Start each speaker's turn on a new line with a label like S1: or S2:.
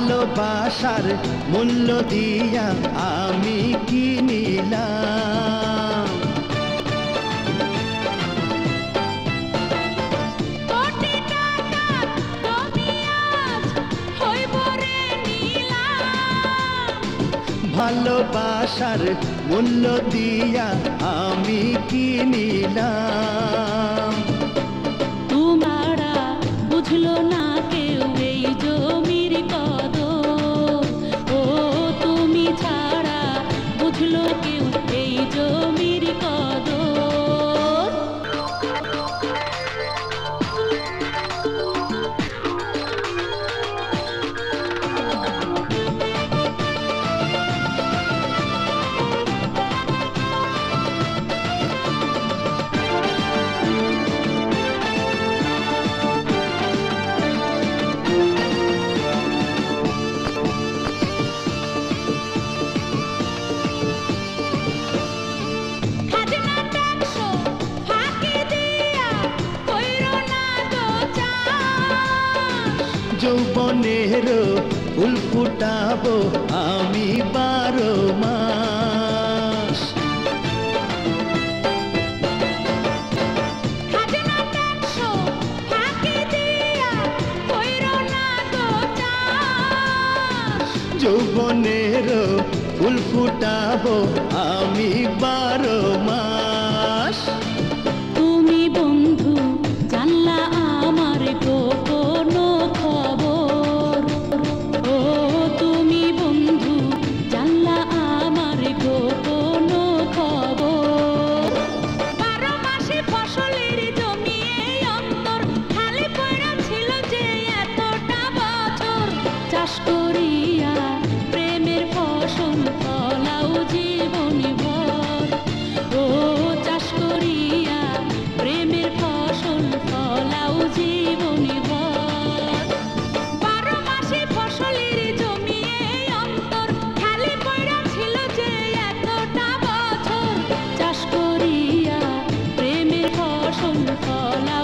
S1: ভালোবাসার মূল্য দিয়া আমি কিনিলাম। ভালোবাসার মূল্য দিয়া আমি কিনিলাম।
S2: তোমারা বুঝলো না কেউ এই জমির কদর, ও তুমি ছাড়া বুঝলো কেউ এই জমির কদর।
S1: যৌবনের ফুল ফুটাবো আমি 12 মাস। যৌবনের ফুল ফুটাবো আমি 12 মাস।
S2: তুমি বন্ধু জানলা আমার গোপন খবর, ও তুমি বন্ধু জানলা আমার গোপন খবর। 12 মাসে ফসলের জমি এই অন্তর খালি পড়া ছিল যে এতটা বছর। চাষ করিয়া প্রেমের ফসল ফলাও জীবন ভর, ও চাষ করিয়া প্রেমের ফসল ফলাও জীবন ভর। 12 মাসে ফসলের জমি এই অন্তর খালি পড়া ছিল যে এতটা বছর। চাষ করিয়া প্রেমের ফসল ফলাও